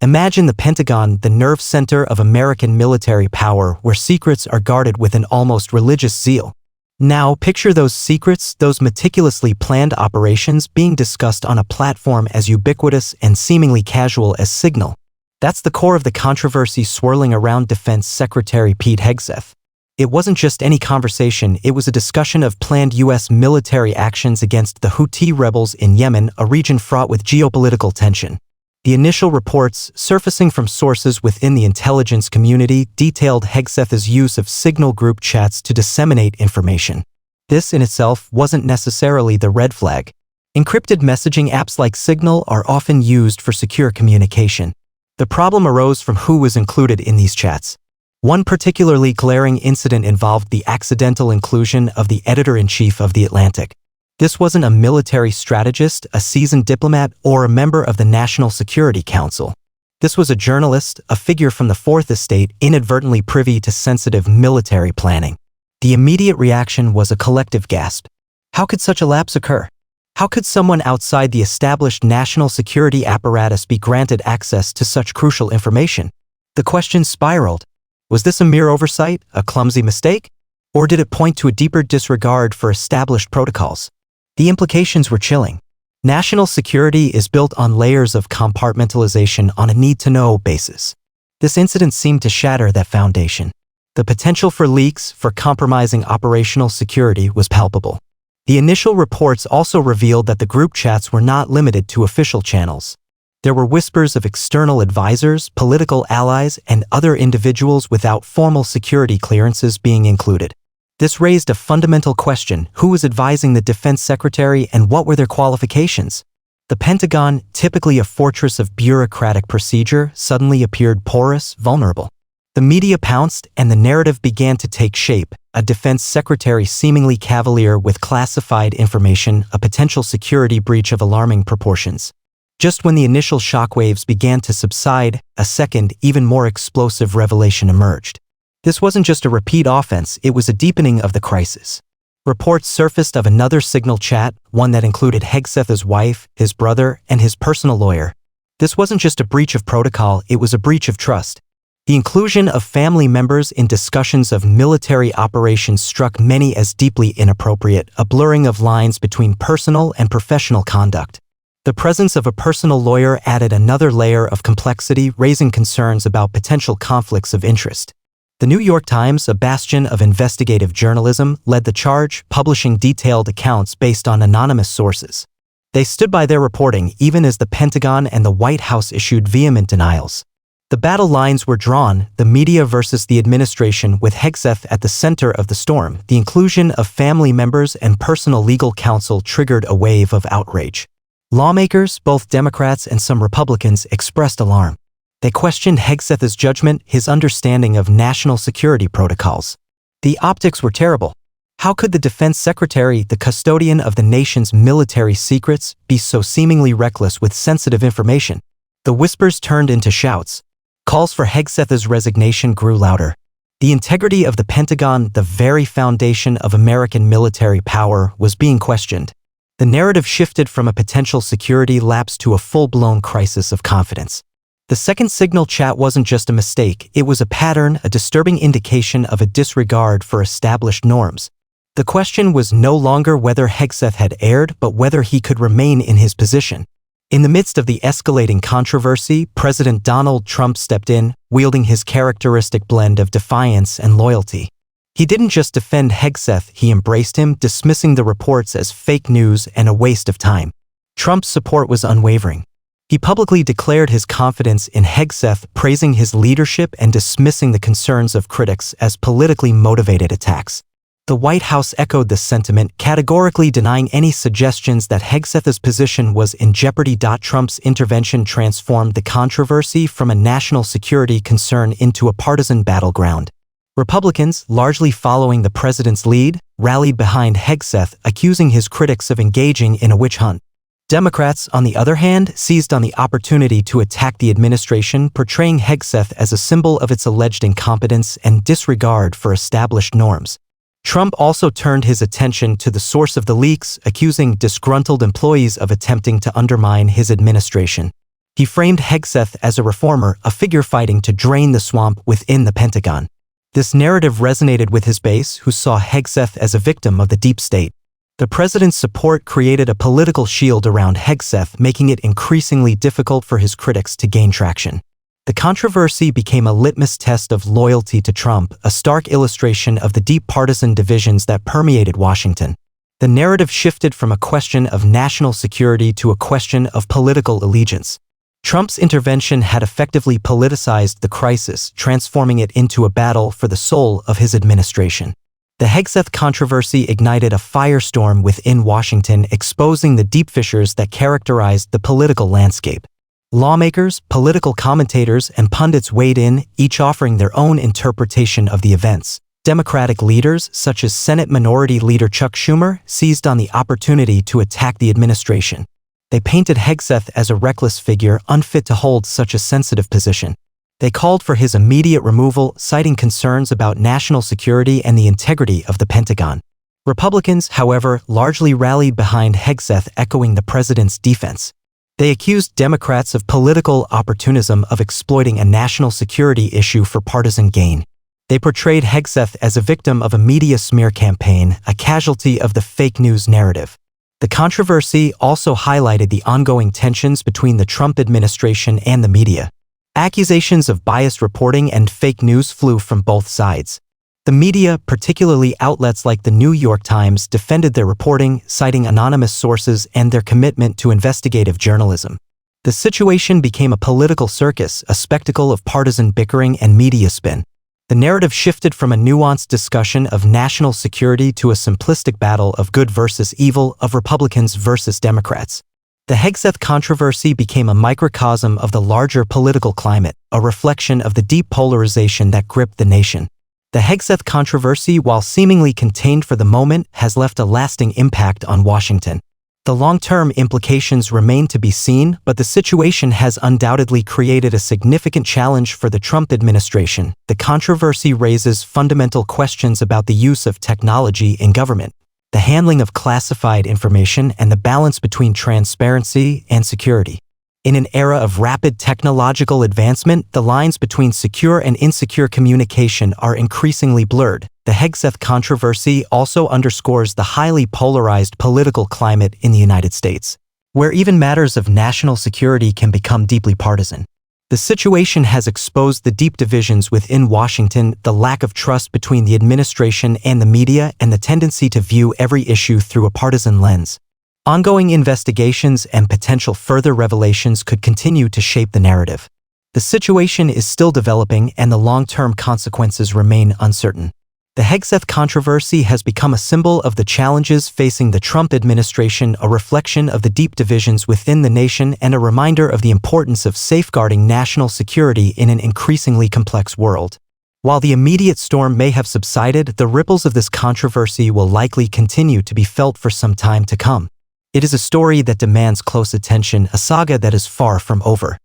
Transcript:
Imagine the Pentagon, the nerve center of American military power, where secrets are guarded with an almost religious zeal. Now, picture those secrets, those meticulously planned operations being discussed on a platform as ubiquitous and seemingly casual as Signal. That's the core of the controversy swirling around Defense Secretary Pete Hegseth. It wasn't just any conversation, it was a discussion of planned U.S. military actions against the Houthi rebels in Yemen, a region fraught with geopolitical tension. The initial reports, surfacing from sources within the intelligence community, detailed Hegseth's use of Signal group chats to disseminate information. This in itself wasn't necessarily the red flag. Encrypted messaging apps like Signal are often used for secure communication. The problem arose from who was included in these chats. One particularly glaring incident involved the accidental inclusion of the editor-in-chief of The Atlantic. This wasn't a military strategist, a seasoned diplomat, or a member of the National Security Council. This was a journalist, a figure from the Fourth Estate, inadvertently privy to sensitive military planning. The immediate reaction was a collective gasp. How could such a lapse occur? How could someone outside the established national security apparatus be granted access to such crucial information? The question spiraled. Was this a mere oversight, a clumsy mistake? Or did it point to a deeper disregard for established protocols? The implications were chilling. National security is built on layers of compartmentalization on a need-to-know basis. This incident seemed to shatter that foundation. The potential for leaks, for compromising operational security, was palpable. The initial reports also revealed that the group chats were not limited to official channels. There were whispers of external advisors, political allies, and other individuals without formal security clearances being included. This raised a fundamental question: who was advising the Defense Secretary and what were their qualifications? The Pentagon, typically a fortress of bureaucratic procedure, suddenly appeared porous, vulnerable. The media pounced and the narrative began to take shape: a defense secretary seemingly cavalier with classified information, a potential security breach of alarming proportions. Just when the initial shockwaves began to subside, a second, even more explosive revelation emerged. This wasn't just a repeat offense, it was a deepening of the crisis. Reports surfaced of another Signal chat, one that included Hegseth's wife, his brother, and his personal lawyer. This wasn't just a breach of protocol, it was a breach of trust. The inclusion of family members in discussions of military operations struck many as deeply inappropriate, a blurring of lines between personal and professional conduct. The presence of a personal lawyer added another layer of complexity, raising concerns about potential conflicts of interest. The New York Times, a bastion of investigative journalism, led the charge, publishing detailed accounts based on anonymous sources. They stood by their reporting even as the Pentagon and the White House issued vehement denials. The battle lines were drawn, the media versus the administration, with Hegseth at the center of the storm. The inclusion of family members and personal legal counsel triggered a wave of outrage. Lawmakers, both Democrats and some Republicans, expressed alarm. They questioned Hegseth's judgment, his understanding of national security protocols. The optics were terrible. How could the Defense Secretary, the custodian of the nation's military secrets, be so seemingly reckless with sensitive information? The whispers turned into shouts. Calls for Hegseth's resignation grew louder. The integrity of the Pentagon, the very foundation of American military power, was being questioned. The narrative shifted from a potential security lapse to a full-blown crisis of confidence. The second Signal chat wasn't just a mistake, it was a pattern, a disturbing indication of a disregard for established norms. The question was no longer whether Hegseth had erred, but whether he could remain in his position. In the midst of the escalating controversy, President Donald Trump stepped in, wielding his characteristic blend of defiance and loyalty. He didn't just defend Hegseth, he embraced him, dismissing the reports as fake news and a waste of time. Trump's support was unwavering. He publicly declared his confidence in Hegseth, praising his leadership and dismissing the concerns of critics as politically motivated attacks. The White House echoed this sentiment, categorically denying any suggestions that Hegseth's position was in jeopardy. Trump's intervention transformed the controversy from a national security concern into a partisan battleground. Republicans, largely following the president's lead, rallied behind Hegseth, accusing his critics of engaging in a witch hunt. Democrats, on the other hand, seized on the opportunity to attack the administration, portraying Hegseth as a symbol of its alleged incompetence and disregard for established norms. Trump also turned his attention to the source of the leaks, accusing disgruntled employees of attempting to undermine his administration. He framed Hegseth as a reformer, a figure fighting to drain the swamp within the Pentagon. This narrative resonated with his base, who saw Hegseth as a victim of the deep state. The president's support created a political shield around Hegseth, making it increasingly difficult for his critics to gain traction. The controversy became a litmus test of loyalty to Trump, a stark illustration of the deep partisan divisions that permeated Washington. The narrative shifted from a question of national security to a question of political allegiance. Trump's intervention had effectively politicized the crisis, transforming it into a battle for the soul of his administration. The Hegseth controversy ignited a firestorm within Washington, exposing the deep fissures that characterized the political landscape. Lawmakers, political commentators, and pundits weighed in, each offering their own interpretation of the events. Democratic leaders, such as Senate Minority Leader Chuck Schumer, seized on the opportunity to attack the administration. They painted Hegseth as a reckless figure, unfit to hold such a sensitive position. They called for his immediate removal, citing concerns about national security and the integrity of the Pentagon. Republicans, however, largely rallied behind Hegseth, echoing the president's defense. They accused Democrats of political opportunism, of exploiting a national security issue for partisan gain. They portrayed Hegseth as a victim of a media smear campaign, a casualty of the fake news narrative. The controversy also highlighted the ongoing tensions between the Trump administration and the media. Accusations of biased reporting and fake news flew from both sides. The media, particularly outlets like the New York Times, defended their reporting, citing anonymous sources and their commitment to investigative journalism. The situation became a political circus, a spectacle of partisan bickering and media spin. The narrative shifted from a nuanced discussion of national security to a simplistic battle of good versus evil, of Republicans versus Democrats. The Hegseth controversy became a microcosm of the larger political climate, a reflection of the deep polarization that gripped the nation. The Hegseth controversy, while seemingly contained for the moment, has left a lasting impact on Washington. The long-term implications remain to be seen, but the situation has undoubtedly created a significant challenge for the Trump administration. The controversy raises fundamental questions about the use of technology in government, the handling of classified information, and the balance between transparency and security. In an era of rapid technological advancement, the lines between secure and insecure communication are increasingly blurred. The Hegseth controversy also underscores the highly polarized political climate in the United States, where even matters of national security can become deeply partisan. The situation has exposed the deep divisions within Washington, the lack of trust between the administration and the media, and the tendency to view every issue through a partisan lens. Ongoing investigations and potential further revelations could continue to shape the narrative. The situation is still developing, and the long-term consequences remain uncertain. The Hegseth controversy has become a symbol of the challenges facing the Trump administration, a reflection of the deep divisions within the nation, and a reminder of the importance of safeguarding national security in an increasingly complex world. While the immediate storm may have subsided, the ripples of this controversy will likely continue to be felt for some time to come. It is a story that demands close attention, a saga that is far from over.